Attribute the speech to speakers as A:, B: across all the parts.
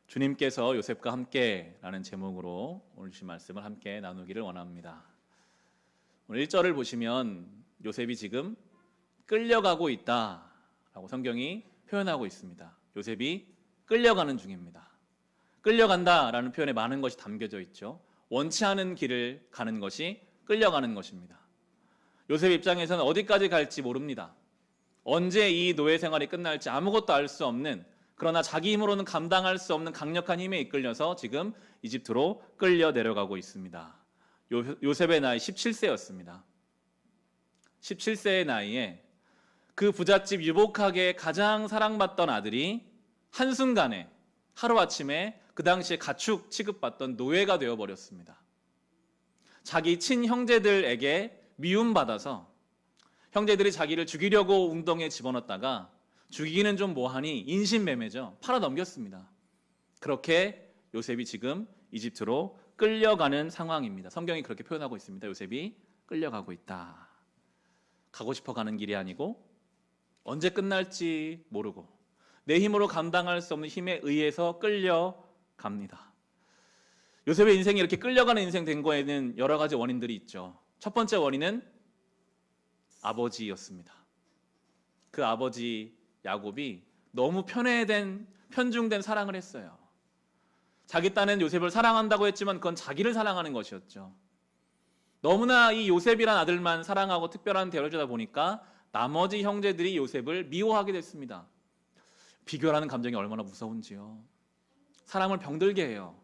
A: 주님께서 요셉과 함께라는 제목으로 오늘 주신 말씀을 함께 나누기를 원합니다. 오늘 1절을 보시면 요셉이 지금 끌려가고 있다라고 성경이 표현하고 있습니다. 요셉이 끌려가는 중입니다. 끌려간다라는 표현에 많은 것이 담겨져 있죠. 원치 않은 길을 가는 것이 끌려가는 것입니다. 요셉 입장에서는 어디까지 갈지 모릅니다. 언제 이 노예 생활이 끝날지 아무것도 알 수 없는, 그러나 자기 힘으로는 감당할 수 없는 강력한 힘에 이끌려서 지금 이집트로 끌려 내려가고 있습니다. 요셉의 나이 17세였습니다. 17세의 나이에 그 부잣집 유복하게 가장 사랑받던 아들이 한순간에 하루아침에 그 당시에 가축 취급받던 노예가 되어버렸습니다. 자기 친형제들에게 미움받아서 형제들이 자기를 죽이려고 웅덩이에 집어넣었다가 죽이기는 좀 뭐하니 인신매매죠. 팔아 넘겼습니다. 그렇게 요셉이 지금 이집트로 끌려가는 상황입니다. 성경이 그렇게 표현하고 있습니다. 요셉이 끌려가고 있다. 가고 싶어 가는 길이 아니고 언제 끝날지 모르고 내 힘으로 감당할 수 없는 힘에 의해서 끌려갑니다. 요셉의 인생이 이렇게 끌려가는 인생 된 거에는 여러 가지 원인들이 있죠. 첫 번째 원인은 아버지였습니다. 그 아버지 야곱이 너무 편중된 사랑을 했어요. 자기 딴은 요셉을 사랑한다고 했지만 그건 자기를 사랑하는 것이었죠. 너무나 이 요셉이란 아들만 사랑하고 특별한 대우를 주다 보니까 나머지 형제들이 요셉을 미워하게 됐습니다. 비교라는 감정이 얼마나 무서운지요. 사람을 병들게 해요.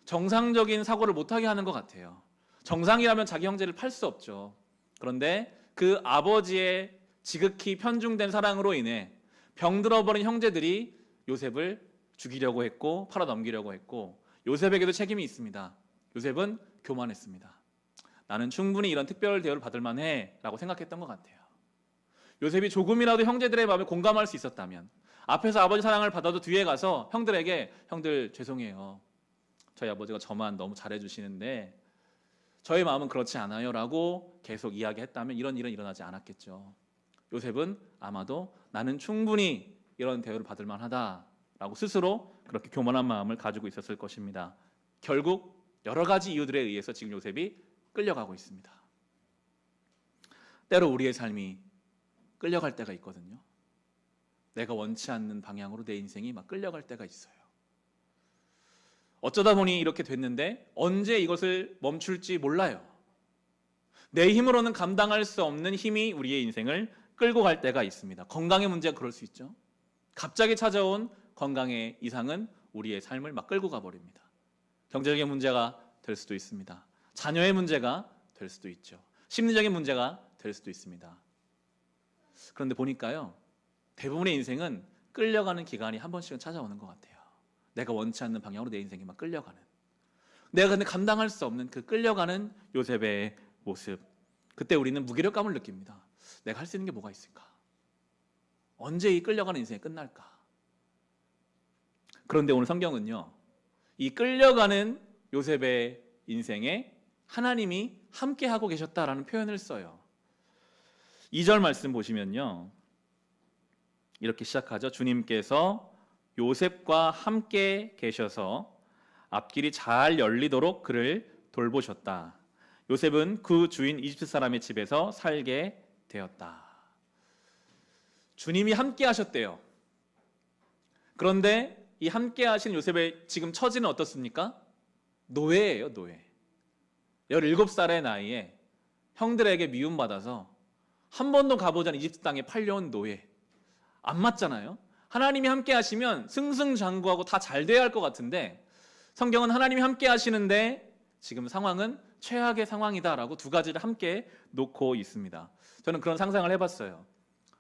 A: 정상적인 사고를 못하게 하는 것 같아요. 정상이라면 자기 형제를 팔 수 없죠. 그런데 그 아버지의 지극히 편중된 사랑으로 인해 병들어버린 형제들이 요셉을 죽이려고 했고 팔아 넘기려고 했고, 요셉에게도 책임이 있습니다. 요셉은 교만했습니다. 나는 충분히 이런 특별 대우를 받을 만해 라고 생각했던 것 같아요. 요셉이 조금이라도 형제들의 마음에 공감할 수 있었다면, 앞에서 아버지 사랑을 받아도 뒤에 가서 형들에게 형들 죄송해요, 저희 아버지가 저만 너무 잘해주시는데 저의 마음은 그렇지 않아요 라고 계속 이야기했다면 이런 일은 일어나지 않았겠죠. 요셉은 아마도 나는 충분히 이런 대우를 받을 만하다라고 스스로 그렇게 교만한 마음을 가지고 있었을 것입니다. 결국 여러 가지 이유들에 의해서 지금 요셉이 끌려가고 있습니다. 때로 우리의 삶이 끌려갈 때가 있거든요. 내가 원치 않는 방향으로 내 인생이 막 끌려갈 때가 있어요. 어쩌다 보니 이렇게 됐는데 언제 이것을 멈출지 몰라요. 내 힘으로는 감당할 수 없는 힘이 우리의 인생을 끌고 갈 때가 있습니다. 건강의 문제가 그럴 수 있죠. 갑자기 찾아온 건강의 이상은 우리의 삶을 막 끌고 가버립니다. 경제적인 문제가 될 수도 있습니다. 자녀의 문제가 될 수도 있죠. 심리적인 문제가 될 수도 있습니다. 그런데 보니까요, 대부분의 인생은 끌려가는 기간이 한 번씩은 찾아오는 것 같아요. 내가 원치 않는 방향으로 내 인생이 막 끌려가는, 내가 근데 감당할 수 없는 그 끌려가는 요셉의 모습. 그때 우리는 무기력감을 느낍니다. 내가 할 수 있는 게 뭐가 있을까? 언제 이 끌려가는 인생이 끝날까? 그런데 오늘 성경은요, 이 끌려가는 요셉의 인생에 하나님이 함께 하고 계셨다라는 표현을 써요. 2절 말씀 보시면요, 이렇게 시작하죠. 주님께서 요셉과 함께 계셔서 앞길이 잘 열리도록 그를 돌보셨다. 요셉은 그 주인 이집트 사람의 집에서 살게 되었다. 주님이 함께 하셨대요. 그런데 이 함께 하신 요셉의 지금 처지는 어떻습니까? 노예예요, 노예. 17살의 나이에 형들에게 미움받아서 한 번도 가보지 않은 이집트 땅에 팔려온 노예. 안 맞잖아요. 하나님이 함께 하시면 승승장구하고 다 잘 돼야 할 것 같은데, 성경은 하나님이 함께 하시는데 지금 상황은 최악의 상황이다라고 두 가지를 함께 놓고 있습니다. 저는 그런 상상을 해봤어요.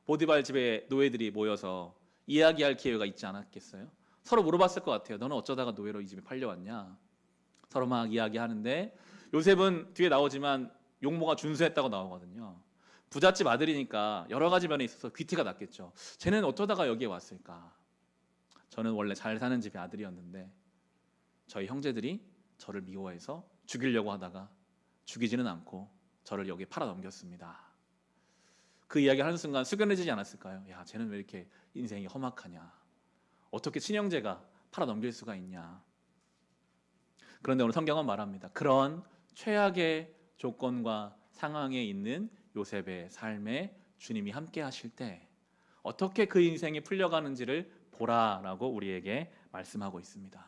A: 보디발 집에 노예들이 모여서 이야기할 기회가 있지 않았겠어요? 서로 물어봤을 것 같아요. 너는 어쩌다가 노예로 이 집에 팔려왔냐? 서로 막 이야기하는데, 요셉은 뒤에 나오지만 용모가 준수했다고 나오거든요. 부잣집 아들이니까 여러 가지 면에 있어서 귀티가 났겠죠. 쟤는 어쩌다가 여기에 왔을까? 저는 원래 잘 사는 집의 아들이었는데 저희 형제들이 저를 미워해서 죽이려고 하다가 죽이지는 않고 저를 여기에 팔아 넘겼습니다. 그 이야기 하는 순간 숙연해지지 않았을까요? 야, 쟤는 왜 이렇게 인생이 험악하냐? 어떻게 친형제가 팔아 넘길 수가 있냐. 그런데 오늘 성경은 말합니다. 그런 최악의 조건과 상황에 있는 요셉의 삶에 주님이 함께 하실 때 어떻게 그 인생이 풀려가는지를 보라라고 우리에게 말씀하고 있습니다.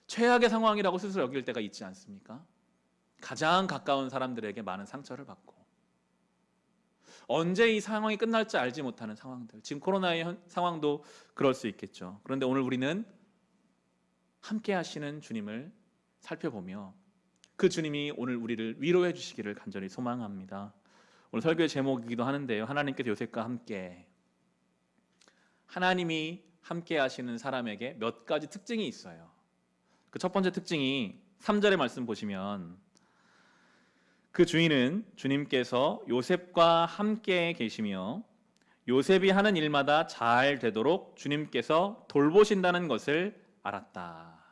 A: 최악의 상황이라고 스스로 여길 때가 있지 않습니까? 가장 가까운 사람들에게 많은 상처를 받고 언제 이 상황이 끝날지 알지 못하는 상황들, 지금 코로나의 상황도 그럴 수 있겠죠. 그런데 오늘 우리는 함께 하시는 주님을 살펴보며 그 주님이 오늘 우리를 위로해 주시기를 간절히 소망합니다. 오늘 설교의 제목이기도 하는데요, 하나님께서 요셉과 함께. 하나님이 함께 하시는 사람에게 몇 가지 특징이 있어요. 그 첫 번째 특징이 3절의 말씀 보시면 그 주인은 주님께서 요셉과 함께 계시며 요셉이 하는 일마다 잘 되도록 주님께서 돌보신다는 것을 알았다.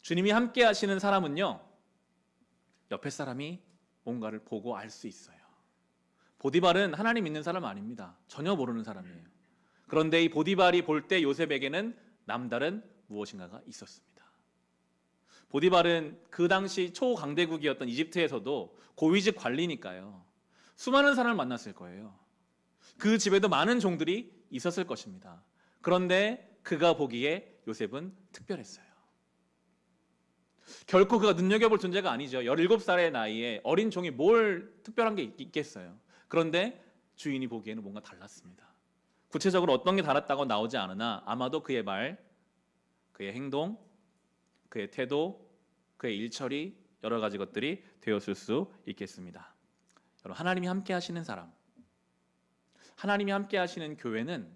A: 주님이 함께 하시는 사람은요, 옆에 사람이 뭔가를 보고 알 수 있어요. 보디발은 하나님 믿는 사람 아닙니다. 전혀 모르는 사람이에요. 그런데 이 보디발이 볼 때 요셉에게는 남다른 무엇인가가 있었습니다. 보디발은 그 당시 초강대국이었던 이집트에서도 고위직 관리니까요, 수많은 사람을 만났을 거예요. 그 집에도 많은 종들이 있었을 것입니다. 그런데 그가 보기에 요셉은 특별했어요. 결코 그가 눈여겨볼 존재가 아니죠. 17살의 나이에 어린 종이 뭘 특별한 게 있겠어요. 그런데 주인이 보기에는 뭔가 달랐습니다. 구체적으로 어떤 게 달랐다고 나오지 않으나 아마도 그의 말, 그의 행동, 그의 태도, 그의 일처리, 여러 가지 것들이 되었을 수 있겠습니다. 여러분, 하나님이 함께 하시는 사람, 하나님이 함께 하시는 교회는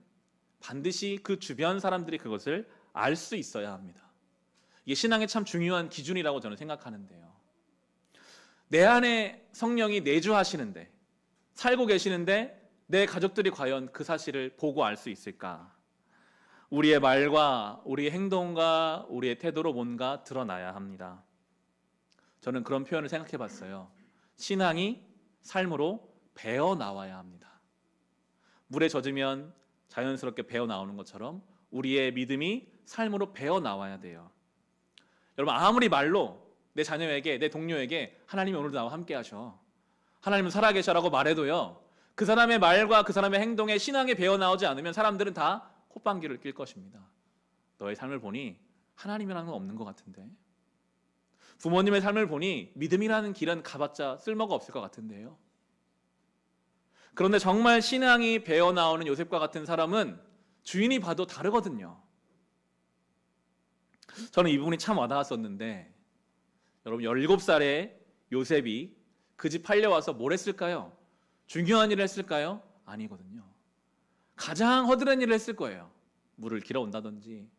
A: 반드시 그 주변 사람들이 그것을 알 수 있어야 합니다. 이게 신앙의 참 중요한 기준이라고 저는 생각하는데요. 내 안에 성령이 내주하시는데, 살고 계시는데 내 가족들이 과연 그 사실을 보고 알 수 있을까? 우리의 말과 우리의 행동과 우리의 태도로 뭔가 드러나야 합니다. 저는 그런 표현을 생각해 봤어요. 신앙이 삶으로 배어 나와야 합니다. 물에 젖으면 자연스럽게 배어 나오는 것처럼 우리의 믿음이 삶으로 배어 나와야 돼요. 여러분, 아무리 말로 내 자녀에게, 내 동료에게 하나님이 오늘도 나와 함께 하셔, 하나님은 살아계셔라고 말해도요, 그 사람의 말과 그 사람의 행동에 신앙이 배어 나오지 않으면 사람들은 다 콧방귀를 낄 것입니다. 너의 삶을 보니 하나님이라는 건 없는 것 같은데, 부모님의 삶을 보니 믿음이라는 길은 가봤자 쓸모가 없을 것 같은데요. 그런데 정말 신앙이 배어 나오는 요셉과 같은 사람은 주인이 봐도 다르거든요. 저는 이 부분이 참 와닿았었는데, 여러분, 17살의 요셉이 그 집 팔려와서 뭘 했을까요? 중요한 일을 했을까요? 아니거든요. 가장 허드렛 일을 했을 거예요. 물을 길어온다든지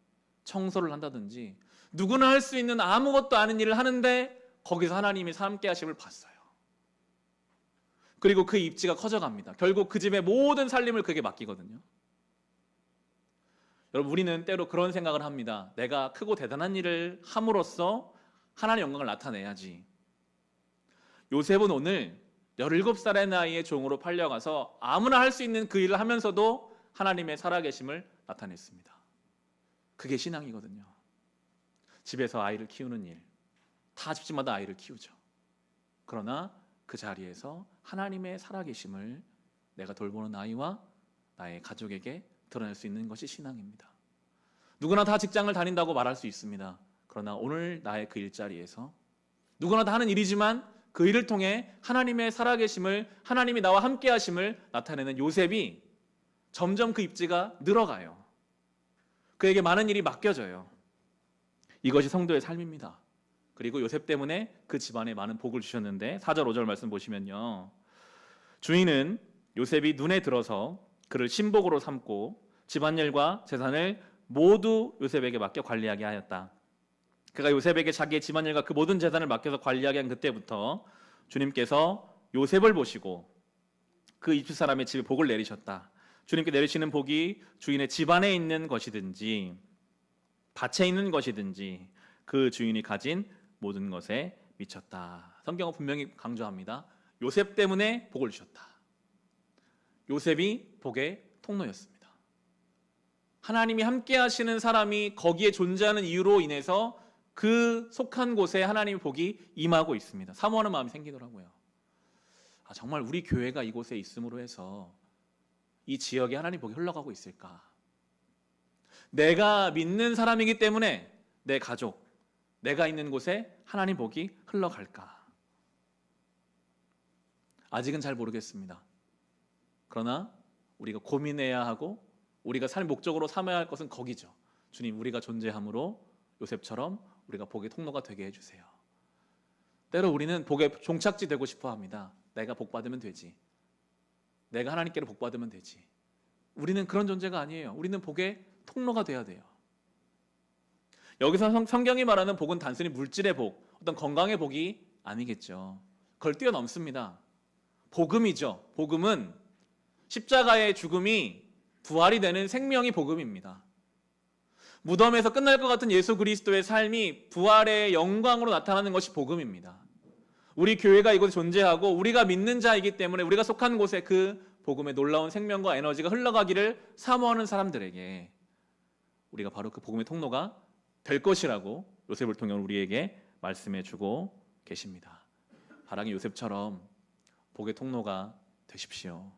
A: 청소를 한다든지 누구나 할 수 있는 아무것도 아닌 일을 하는데 거기서 하나님이 함께 하심을 봤어요. 그리고 그 입지가 커져갑니다. 결국 그 집의 모든 살림을 그에게 맡기거든요. 여러분, 우리는 때로 그런 생각을 합니다. 내가 크고 대단한 일을 함으로써 하나님의 영광을 나타내야지. 요셉은 오늘 17살의 나이에 종으로 팔려가서 아무나 할 수 있는 그 일을 하면서도 하나님의 살아계심을 나타냈습니다. 그게 신앙이거든요. 집에서 아이를 키우는 일, 다 집집마다 아이를 키우죠. 그러나 그 자리에서 하나님의 살아계심을 내가 돌보는 아이와 나의 가족에게 드러낼 수 있는 것이 신앙입니다. 누구나 다 직장을 다닌다고 말할 수 있습니다. 그러나 오늘 나의 그 일자리에서 누구나 다 하는 일이지만 그 일을 통해 하나님의 살아계심을, 하나님이 나와 함께 하심을 나타내는 요셉이 점점 그 입지가 늘어가요. 그에게 많은 일이 맡겨져요. 이것이 성도의 삶입니다. 그리고 요셉 때문에 그 집안에 많은 복을 주셨는데 4절 5절 말씀 보시면요, 주인은 요셉이 눈에 들어서 그를 신복으로 삼고 집안일과 재산을 모두 요셉에게 맡겨 관리하게 하였다. 그가 요셉에게 자기의 집안일과 그 모든 재산을 맡겨서 관리하게 한 그때부터 주님께서 요셉을 보시고 그 이집트 사람의 집에 복을 내리셨다. 주님께 내리시는 복이 주인의 집안에 있는 것이든지 밭에 있는 것이든지 그 주인이 가진 모든 것에 미쳤다. 성경은 분명히 강조합니다. 요셉 때문에 복을 주셨다. 요셉이 복의 통로였습니다. 하나님이 함께 하시는 사람이 거기에 존재하는 이유로 인해서 그 속한 곳에 하나님의 복이 임하고 있습니다. 사모하는 마음이 생기더라고요. 정말 우리 교회가 이곳에 있음으로 해서 이 지역에 하나님 복이 흘러가고 있을까? 내가 믿는 사람이기 때문에 내 가족, 내가 있는 곳에 하나님 복이 흘러갈까? 아직은 잘 모르겠습니다. 그러나 우리가 고민해야 하고 우리가 삶의 목적으로 삼아야 할 것은 거기죠. 주님, 우리가 존재함으로 요셉처럼 우리가 복의 통로가 되게 해주세요. 때로 우리는 복의 종착지 되고 싶어 합니다. 내가 복 받으면 되지. 내가 하나님께로 복 받으면 되지. 우리는 그런 존재가 아니에요. 우리는 복의 통로가 돼야 돼요. 여기서 성경이 말하는 복은 단순히 물질의 복, 어떤 건강의 복이 아니겠죠. 그걸 뛰어넘습니다. 복음이죠. 복음은 십자가의 죽음이 부활이 되는 생명이 복음입니다. 무덤에서 끝날 것 같은 예수 그리스도의 삶이 부활의 영광으로 나타나는 것이 복음입니다. 우리 교회가 이곳에 존재하고 우리가 믿는 자이기 때문에 우리가 속한 곳에 그 복음의 놀라운 생명과 에너지가 흘러가기를 사모하는 사람들에게 우리가 바로 그 복음의 통로가 될 것이라고 요셉을 통해 우리에게 말씀해 주고 계십니다. 바라기 요셉처럼 복의 통로가 되십시오.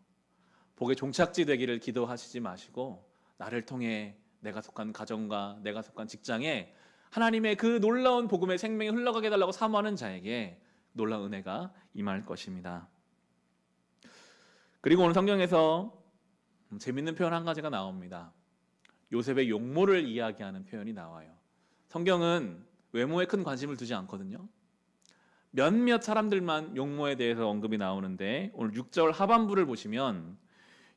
A: 복의 종착지 되기를 기도하시지 마시고 나를 통해 내가 속한 가정과 내가 속한 직장에 하나님의 그 놀라운 복음의 생명이 흘러가게 해달라고 사모하는 자에게 놀라운 은혜가 임할 것입니다. 그리고 오늘 성경에서 재밌는 표현 한 가지가 나옵니다. 요셉의 용모를 이야기하는 표현이 나와요. 성경은 외모에 큰 관심을 두지 않거든요. 몇몇 사람들만 용모에 대해서 언급이 나오는데 오늘 6절 하반부를 보시면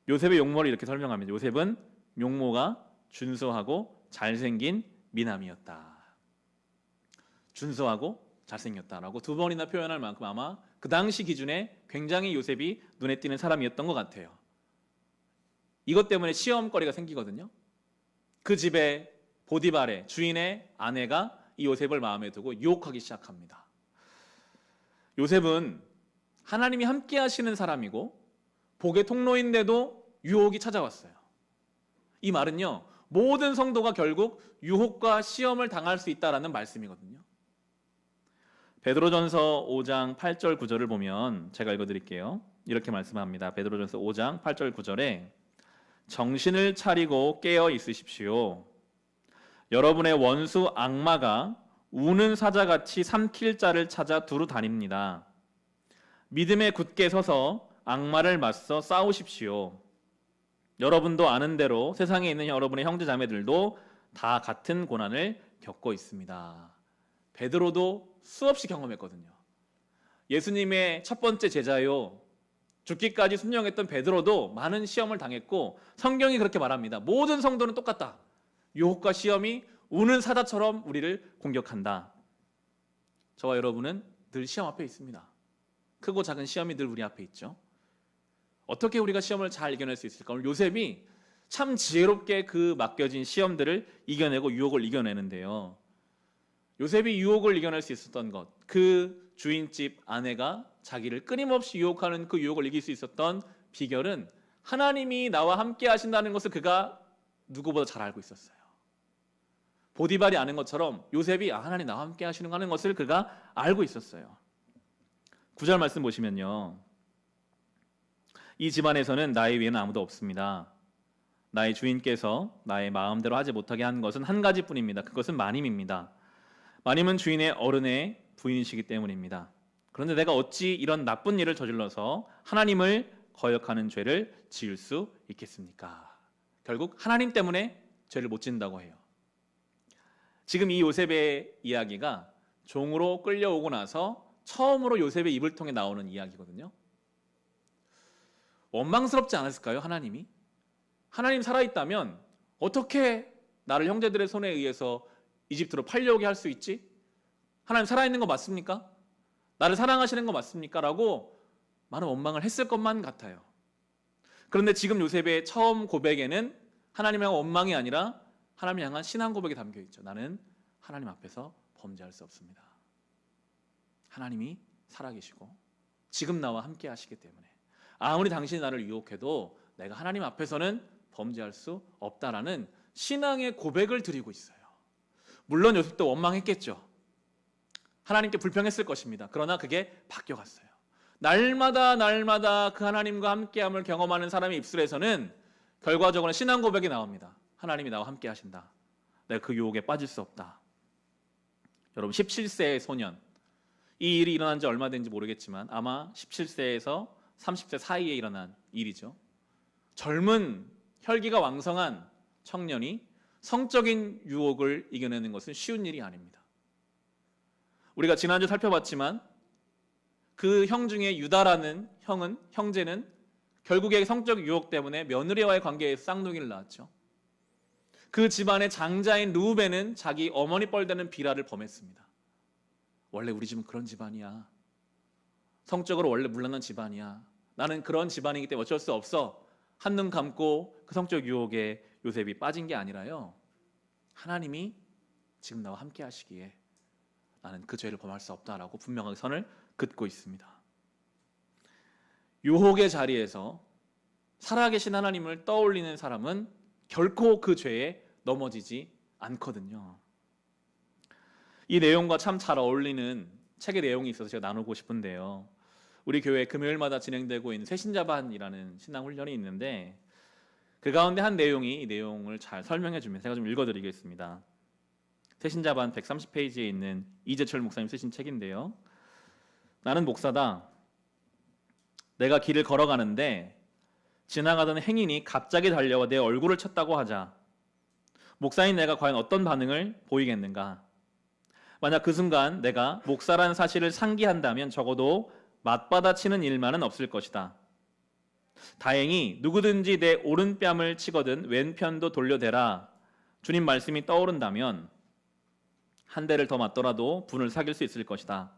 A: 요셉의 용모를 이렇게 설명합니다. 요셉은 용모가 준수하고 잘생긴 미남이었다. 준수하고 잘생겼다라고 두 번이나 표현할 만큼 아마 그 당시 기준에 굉장히 요셉이 눈에 띄는 사람이었던 것 같아요. 이것 때문에 시험거리가 생기거든요. 그 집에 보디발의 주인의 아내가 이 요셉을 마음에 두고 유혹하기 시작합니다. 요셉은 하나님이 함께 하시는 사람이고 복의 통로인데도 유혹이 찾아왔어요. 이 말은요, 모든 성도가 결국 유혹과 시험을 당할 수 있다라는 말씀이거든요. 베드로전서 5장 8절 9절을 보면 제가 읽어드릴게요. 이렇게 말씀합니다. 베드로전서 5장 8절 9절에 정신을 차리고 깨어 있으십시오. 여러분의 원수 악마가 우는 사자같이 삼킬 자를 찾아 두루 다닙니다. 믿음에 굳게 서서 악마를 맞서 싸우십시오. 여러분도 아는 대로 세상에 있는 여러분의 형제 자매들도 다 같은 고난을 겪고 있습니다. 베드로도 수없이 경험했거든요. 예수님의 첫 번째 제자요, 죽기까지 순종했던 베드로도 많은 시험을 당했고 성경이 그렇게 말합니다. 모든 성도는 똑같다. 유혹과 시험이 우는 사자처럼 우리를 공격한다. 저와 여러분은 늘 시험 앞에 있습니다. 크고 작은 시험이 늘 우리 앞에 있죠. 어떻게 우리가 시험을 잘 이겨낼 수 있을까? 오늘 요셉이 참 지혜롭게 그 맡겨진 시험들을 이겨내고 유혹을 이겨내는데요. 요셉이 유혹을 이겨낼 수 있었던 것, 그 주인집 아내가 자기를 끊임없이 유혹하는 그 유혹을 이길 수 있었던 비결은 하나님이 나와 함께 하신다는 것을 그가 누구보다 잘 알고 있었어요. 보디발이 아는 것처럼 요셉이 하나님 나와 함께 하시는 것을 그가 알고 있었어요. 9절 말씀 보시면요, 이 집안에서는 나의 위에는 아무도 없습니다. 나의 주인께서 나의 마음대로 하지 못하게 한 것은 한 가지뿐입니다. 그것은 마님입니다. 마님은 주인의 어른의 부인이시기 때문입니다. 그런데 내가 어찌 이런 나쁜 일을 저질러서 하나님을 거역하는 죄를 지을 수 있겠습니까? 결국 하나님 때문에 죄를 못 짓는다고 해요. 지금 이 요셉의 이야기가 종으로 끌려오고 나서 처음으로 요셉의 입을 통해 나오는 이야기거든요. 원망스럽지 않았을까요? 하나님이? 하나님 살아있다면 어떻게 나를 형제들의 손에 의해서 이집트로 팔려오게 할 수 있지? 하나님 살아있는 거 맞습니까? 나를 사랑하시는 거 맞습니까? 라고 많은 원망을 했을 것만 같아요. 그런데 지금 요셉의 처음 고백에는 하나님 향한 원망이 아니라 하나님 향한 신앙 고백이 담겨 있죠. 나는 하나님 앞에서 범죄할 수 없습니다. 하나님이 살아계시고 지금 나와 함께 하시기 때문에 아무리 당신이 나를 유혹해도 내가 하나님 앞에서는 범죄할 수 없다라는 신앙의 고백을 드리고 있어요. 물론 요셉도 원망했겠죠. 하나님께 불평했을 것입니다. 그러나 그게 바뀌어갔어요. 날마다 그 하나님과 함께함을 경험하는 사람의 입술에서는 결과적으로 신앙 고백이 나옵니다. 하나님이 나와 함께 하신다. 내가 그 유혹에 빠질 수 없다. 여러분 17세의 소년, 이 일이 일어난 지 얼마 된지 모르겠지만 아마 17세에서 30세 사이에 일어난 일이죠. 젊은 혈기가 왕성한 청년이 성적인 유혹을 이겨내는 것은 쉬운 일이 아닙니다. 우리가 지난주 살펴봤지만 그 형 중에 유다라는 형제는 결국에 성적 유혹 때문에 며느리와의 관계에서 쌍둥이를 낳았죠. 그 집안의 장자인 르우벤은 자기 어머니 뻘되는 비라를 범했습니다. 원래 우리 집은 그런 집안이야. 성적으로 원래 물러난 집안이야. 나는 그런 집안이기 때문에 어쩔 수 없어. 한눈 감고 그 성적 유혹에 요셉이 빠진 게 아니라요. 하나님이 지금 나와 함께 하시기에 나는 그 죄를 범할 수 없다라고 분명하게 선을 긋고 있습니다. 유혹의 자리에서 살아계신 하나님을 떠올리는 사람은 결코 그 죄에 넘어지지 않거든요. 이 내용과 참 잘 어울리는 책의 내용이 있어서 제가 나누고 싶은데요. 우리 교회 금요일마다 진행되고 있는 새신자반이라는 신앙훈련이 있는데 그 가운데 한 내용이 이 내용을 잘 설명해 주면서 제가 좀 읽어드리겠습니다. 새신자반 130페이지에 있는 이재철 목사님 쓰신 책인데요. 나는 목사다. 내가 길을 걸어가는데 지나가던 행인이 갑자기 달려와 내 얼굴을 쳤다고 하자. 목사인 내가 과연 어떤 반응을 보이겠는가? 만약 그 순간 내가 목사라는 사실을 상기한다면 적어도 맞받아치는 일만은 없을 것이다. 다행히 누구든지 내 오른뺨을 치거든 왼편도 돌려대라. 주님 말씀이 떠오른다면 한 대를 더 맞더라도 분을 사귈 수 있을 것이다.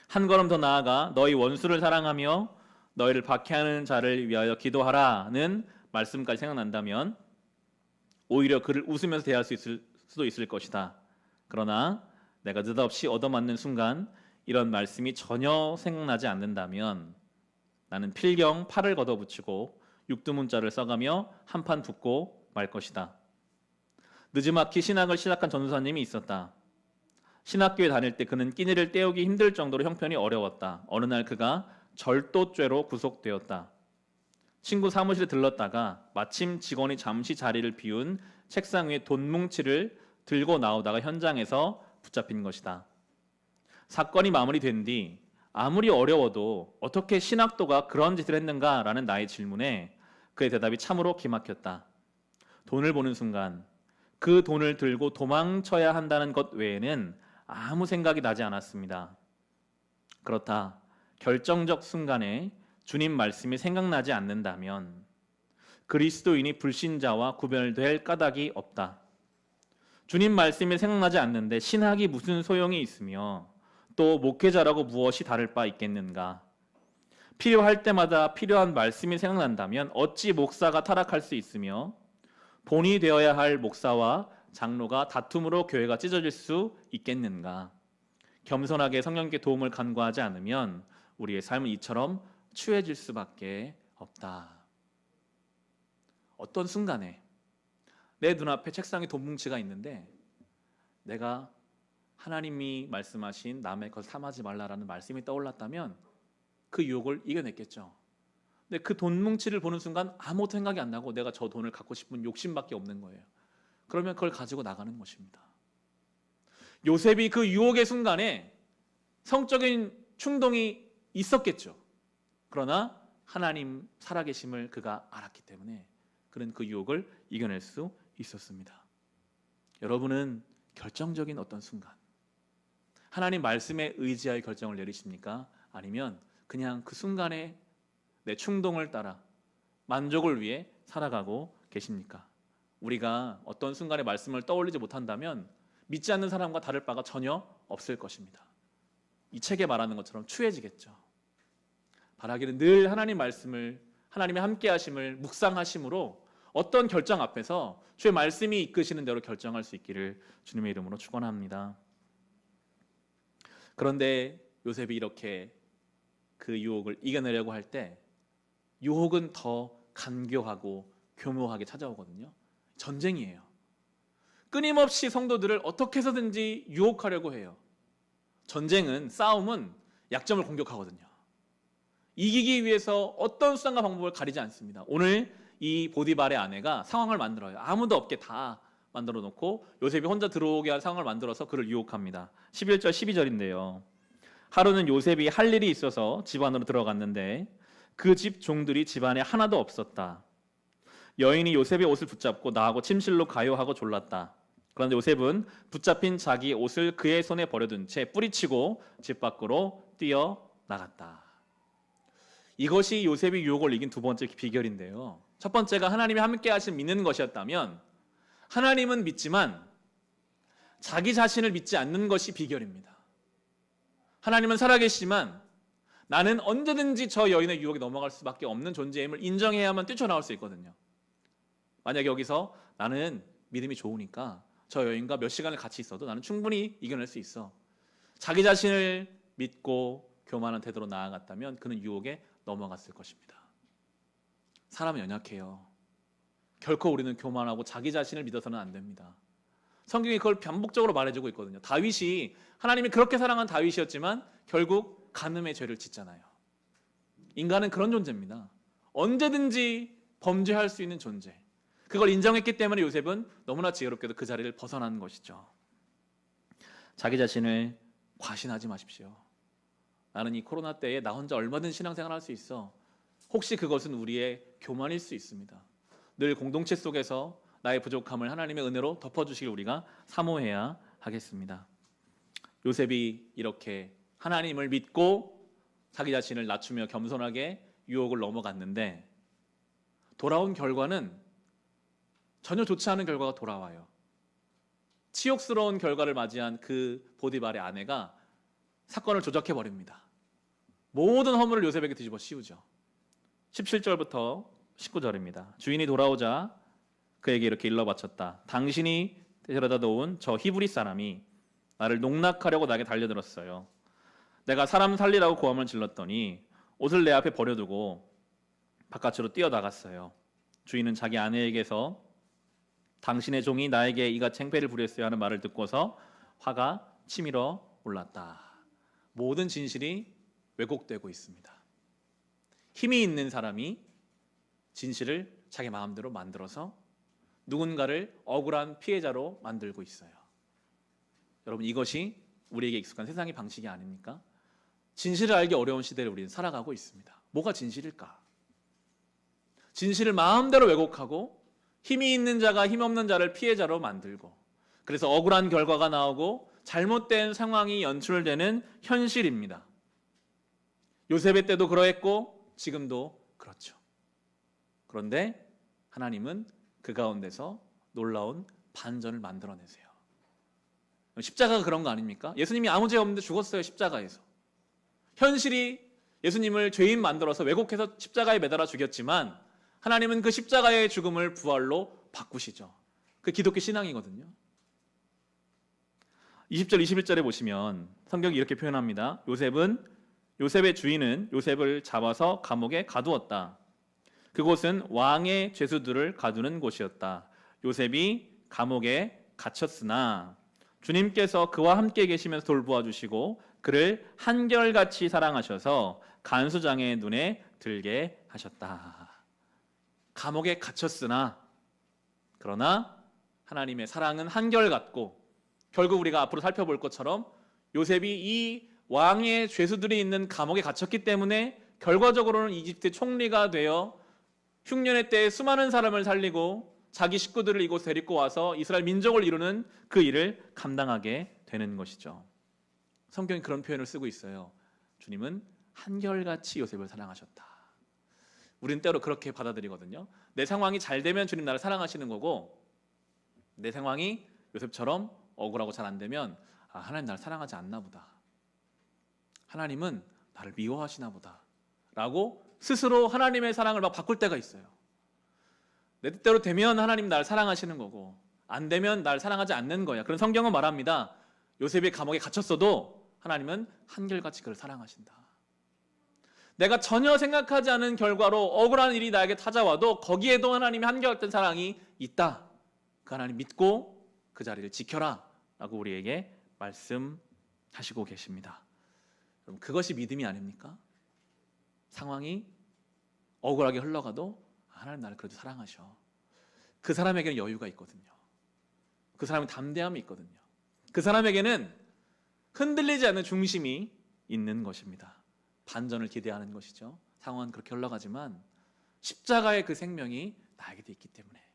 A: 한 걸음 더 나아가 너희 원수를 사랑하며 너희를 박해하는 자를 위하여 기도하라는 말씀까지 생각난다면 오히려 그를 웃으면서 대할 수도 있을 것이다. 그러나 내가 느닷없이 얻어맞는 순간 이런 말씀이 전혀 생각나지 않는다면 나는 필경 팔을 걷어붙이고 육두문자를 써가며 한판 붙고 말 것이다. 느지막이 신학을 시작한 전도사님이 있었다. 신학교에 다닐 때 그는 끼니를 때우기 힘들 정도로 형편이 어려웠다. 어느 날 그가 절도죄로 구속되었다. 친구 사무실에 들렀다가 마침 직원이 잠시 자리를 비운 책상 위에 돈 뭉치를 들고 나오다가 현장에서 붙잡힌 것이다. 사건이 마무리된 뒤 아무리 어려워도 어떻게 신학도가 그런 짓을 했는가라는 나의 질문에 그의 대답이 참으로 기막혔다. 돈을 보는 순간 그 돈을 들고 도망쳐야 한다는 것 외에는 아무 생각이 나지 않았습니다. 그렇다. 결정적 순간에 주님 말씀이 생각나지 않는다면 그리스도인이 불신자와 구별될 까닭이 없다. 주님 말씀이 생각나지 않는데 신학이 무슨 소용이 있으며 또 목회자라고 무엇이 다를 바 있겠는가? 필요할 때마다 필요한 말씀이 생각난다면 어찌 목사가 타락할 수 있으며 본이 되어야 할 목사와 장로가 다툼으로 교회가 찢어질 수 있겠는가? 겸손하게 성령께 도움을 간구하지 않으면 우리의 삶은 이처럼 추해질 수밖에 없다. 어떤 순간에 내 눈앞에 책상에 돈 뭉치가 있는데 내가 하나님이 말씀하신 남의 것 탐하지 말라라는 말씀이 떠올랐다면 그 유혹을 이겨냈겠죠. 근데 그 돈 뭉치를 보는 순간 아무것도 생각이 안 나고 내가 저 돈을 갖고 싶은 욕심밖에 없는 거예요. 그러면 그걸 가지고 나가는 것입니다. 요셉이 그 유혹의 순간에 성적인 충동이 있었겠죠. 그러나 하나님 살아계심을 그가 알았기 때문에 그는 그 유혹을 이겨낼 수 있었습니다. 여러분은 결정적인 어떤 순간 하나님 말씀에 의지하여 결정을 내리십니까? 아니면 그냥 그 순간에 내 충동을 따라 만족을 위해 살아가고 계십니까? 우리가 어떤 순간에 말씀을 떠올리지 못한다면 믿지 않는 사람과 다를 바가 전혀 없을 것입니다. 이 책에 말하는 것처럼 추해지겠죠. 바라기는 늘 하나님 말씀을, 하나님의 함께 하심을 묵상하심으로 어떤 결정 앞에서 주의 말씀이 이끄시는 대로 결정할 수 있기를 주님의 이름으로 축원합니다. 그런데 요셉이 이렇게 그 유혹을 이겨내려고 할 때 유혹은 더 간교하고 교묘하게 찾아오거든요. 전쟁이에요. 끊임없이 성도들을 어떻게 해서든지 유혹하려고 해요. 전쟁은, 싸움은 약점을 공격하거든요. 이기기 위해서 어떤 수단과 방법을 가리지 않습니다. 오늘 이 보디발의 아내가 상황을 만들어요. 아무도 없게 다 만들어 놓고 요셉이 혼자 들어오게 할 상황을 만들어서 그를 유혹합니다. 11절 12절인데요. 하루는 요셉이 할 일이 있어서 집 안으로 들어갔는데 그 집 종들이 집 안에 하나도 없었다. 여인이 요셉의 옷을 붙잡고 나하고 침실로 가요 하고 졸랐다. 그런데 요셉은 붙잡힌 자기 옷을 그의 손에 버려둔 채 뿌리치고 집 밖으로 뛰어나갔다. 이것이 요셉이 유혹을 이긴 두 번째 비결인데요. 첫 번째가 하나님이 함께 하신 믿는 것이었다면 하나님은 믿지만 자기 자신을 믿지 않는 것이 비결입니다. 하나님은 살아계시지만 나는 언제든지 저 여인의 유혹에 넘어갈 수밖에 없는 존재임을 인정해야만 뛰쳐나올 수 있거든요. 만약에 여기서 나는 믿음이 좋으니까 저 여인과 몇 시간을 같이 있어도 나는 충분히 이겨낼 수 있어. 자기 자신을 믿고 교만한 태도로 나아갔다면 그는 유혹에 넘어갔을 것입니다. 사람은 연약해요. 결코 우리는 교만하고 자기 자신을 믿어서는 안 됩니다. 성경이 그걸 반복적으로 말해주고 있거든요. 다윗이 하나님이 그렇게 사랑한 다윗이었지만 결국 간음의 죄를 짓잖아요. 인간은 그런 존재입니다. 언제든지 범죄할 수 있는 존재. 그걸 인정했기 때문에 요셉은 너무나 지혜롭게도 그 자리를 벗어난 것이죠. 자기 자신을 과신하지 마십시오. 나는 이 코로나 때에 나 혼자 얼마든 신앙생활 할 수 있어. 혹시 그것은 우리의 교만일 수 있습니다. 늘 공동체 속에서 나의 부족함을 하나님의 은혜로 덮어주시길 우리가 사모해야 하겠습니다. 요셉이 이렇게 하나님을 믿고 자기 자신을 낮추며 겸손하게 유혹을 넘어갔는데 돌아온 결과는 전혀 좋지 않은 결과가 돌아와요. 치욕스러운 결과를 맞이한 그 보디발의 아내가 사건을 조작해버립니다. 모든 허물을 요셉에게 뒤집어 씌우죠. 17절부터 19절입니다. 주인이 돌아오자 그에게 이렇게 일러 바쳤다. 당신이 데려다 놓은 저 히브리 사람이 나를 농락하려고 나에게 달려들었어요. 내가 사람 살리라고 고함을 질렀더니 옷을 내 앞에 버려두고 바깥으로 뛰어나갔어요. 주인은 자기 아내에게서 당신의 종이 나에게 이같이 행패를 부렸어요 하는 말을 듣고서 화가 치밀어 올랐다. 모든 진실이 왜곡되고 있습니다. 힘이 있는 사람이 진실을 자기 마음대로 만들어서 누군가를 억울한 피해자로 만들고 있어요. 여러분, 이것이 우리에게 익숙한 세상의 방식이 아닙니까? 진실을 알기 어려운 시대를 우리는 살아가고 있습니다. 뭐가 진실일까? 진실을 마음대로 왜곡하고 힘이 있는 자가 힘없는 자를 피해자로 만들고 그래서 억울한 결과가 나오고 잘못된 상황이 연출되는 현실입니다. 요셉의 때도 그러했고 지금도 그렇죠. 그런데 하나님은 그 가운데서 놀라운 반전을 만들어내세요. 십자가가 그런 거 아닙니까? 예수님이 아무 죄 없는데 죽었어요. 십자가에서. 현실이 예수님을 죄인 만들어서 왜곡해서 십자가에 매달아 죽였지만 하나님은 그 십자가의 죽음을 부활로 바꾸시죠. 그 기독교 신앙이거든요. 20절 21절에 보시면 성경이 이렇게 표현합니다. 요셉의 주인은 요셉을 잡아서 감옥에 가두었다. 그곳은 왕의 죄수들을 가두는 곳이었다. 요셉이 감옥에 갇혔으나 주님께서 그와 함께 계시면서 돌보아 주시고 그를 한결같이 사랑하셔서 간수장의 눈에 들게 하셨다. 감옥에 갇혔으나 그러나 하나님의 사랑은 한결같고 결국 우리가 앞으로 살펴볼 것처럼 요셉이 이 왕의 죄수들이 있는 감옥에 갇혔기 때문에 결과적으로는 이집트 총리가 되어 흉년의 때에 수많은 사람을 살리고 자기 식구들을 이곳 데리고 와서 이스라엘 민족을 이루는 그 일을 감당하게 되는 것이죠. 성경이 그런 표현을 쓰고 있어요. 주님은 한결같이 요셉을 사랑하셨다. 우리는 때로 그렇게 받아들이거든요. 내 상황이 잘 되면 주님 나를 사랑하시는 거고 내 상황이 요셉처럼 억울하고 잘 안 되면 하나님 나를 사랑하지 않나 보다. 하나님은 나를 미워하시나 보다 라고 스스로 하나님의 사랑을 막 바꿀 때가 있어요. 내 뜻대로 되면 하나님 나를 사랑하시는 거고 안 되면 나를 사랑하지 않는 거야. 그런 성경은 말합니다. 요셉이 감옥에 갇혔어도 하나님은 한결같이 그를 사랑하신다. 내가 전혀 생각하지 않은 결과로 억울한 일이 나에게 찾아와도 거기에도 하나님이 한결같은 사랑이 있다. 그 하나님 믿고 그 자리를 지켜라 라고 우리에게 말씀하시고 계십니다. 여러분, 그것이 믿음이 아닙니까? 상황이 억울하게 흘러가도 하나님 나를 그래도 사랑하셔. 그 사람에게는 여유가 있거든요. 그 사람은 담대함이 있거든요. 그 사람에게는 흔들리지 않는 중심이 있는 것입니다. 반전을 기대하는 것이죠. 상황은 그렇게 흘러가지만 십자가의 그 생명이 나에게도 있기 때문에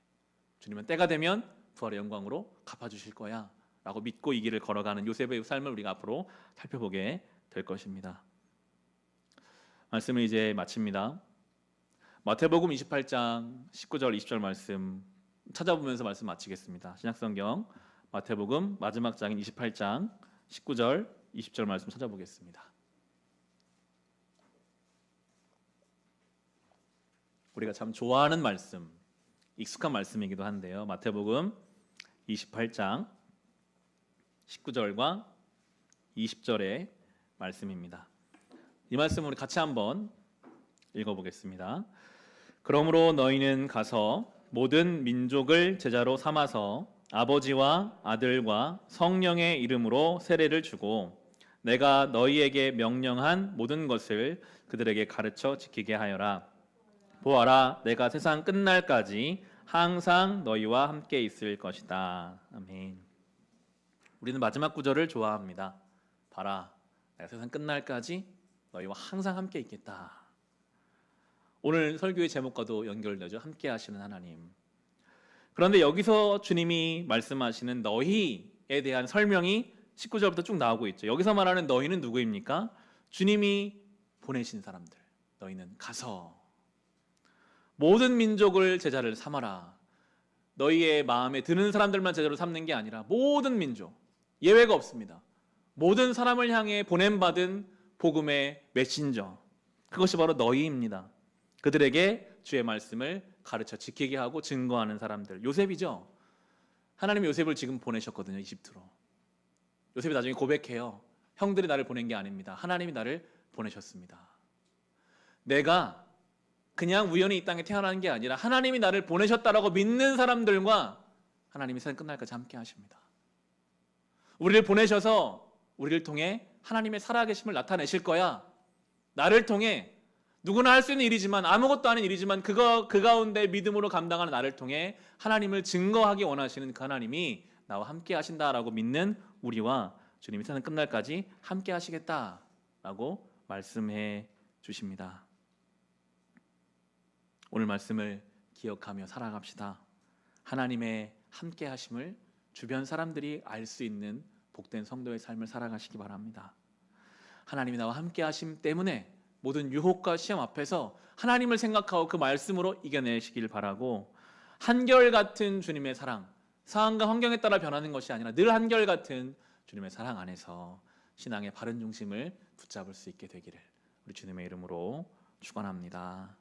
A: 주님은 때가 되면 부활의 영광으로 갚아주실 거야 라고 믿고 이 길을 걸어가는 요셉의 삶을 우리가 앞으로 살펴보게 될 것입니다. 말씀을 이제 마칩니다. 마태복음 28장 19절 20절 말씀 찾아보면서 말씀 마치겠습니다. 신약성경 마태복음 마지막 장인 28장 19절 20절 말씀 찾아보겠습니다. 우리가 참 좋아하는 말씀, 익숙한 말씀이기도 한데요. 마태복음 28장 19절과 20절의 말씀입니다. 이 말씀 우리 같이 한번 읽어보겠습니다. 그러므로 너희는 가서 모든 민족을 제자로 삼아서 아버지와 아들과 성령의 이름으로 세례를 주고 내가 너희에게 명령한 모든 것을 그들에게 가르쳐 지키게 하여라. 보아라, 내가 세상 끝날까지 항상 너희와 함께 있을 것이다. 아멘. 우리는 마지막 구절을 좋아합니다. 봐라, 내가 세상 끝날까지 너희와 항상 함께 있겠다. 오늘 설교의 제목과도 연결되죠. 함께 하시는 하나님. 그런데 여기서 주님이 말씀하시는 너희에 대한 설명이 19절부터 쭉 나오고 있죠. 여기서 말하는 너희는 누구입니까? 주님이 보내신 사람들. 너희는 가서 모든 민족을 제자를 삼아라. 너희의 마음에 드는 사람들만 제자로 삼는 게 아니라 모든 민족, 예외가 없습니다. 모든 사람을 향해 보냄받은 복음의 메신저, 그것이 바로 너희입니다. 그들에게 주의 말씀을 가르쳐 지키게 하고 증거하는 사람들. 요셉이죠. 하나님이 요셉을 지금 보내셨거든요. 이집트로. 요셉이 나중에 고백해요. 형들이 나를 보낸 게 아닙니다. 하나님이 나를 보내셨습니다. 내가 그냥 우연히 이 땅에 태어나는 게 아니라 하나님이 나를 보내셨다라고 믿는 사람들과 하나님이 세상 끝날까지 함께 하십니다. 우리를 보내셔서 우리를 통해 하나님의 살아계심을 나타내실 거야. 나를 통해 누구나 할 수 있는 일이지만 아무것도 아닌 일이지만 그 가운데 믿음으로 감당하는 나를 통해 하나님을 증거하기 원하시는 그 하나님이 나와 함께 하신다라고 믿는 우리와 주님이 세상 끝날까지 함께 하시겠다라고 말씀해 주십니다. 오늘 말씀을 기억하며 살아갑시다. 하나님의 함께 하심을 주변 사람들이 알 수 있는 복된 성도의 삶을 살아가시기 바랍니다. 하나님이 나와 함께 하심 때문에 모든 유혹과 시험 앞에서 하나님을 생각하고 그 말씀으로 이겨내시길 바라고, 한결같은 주님의 사랑, 상황과 환경에 따라 변하는 것이 아니라 늘 한결같은 주님의 사랑 안에서 신앙의 바른 중심을 붙잡을 수 있게 되기를 우리 주님의 이름으로 축원합니다.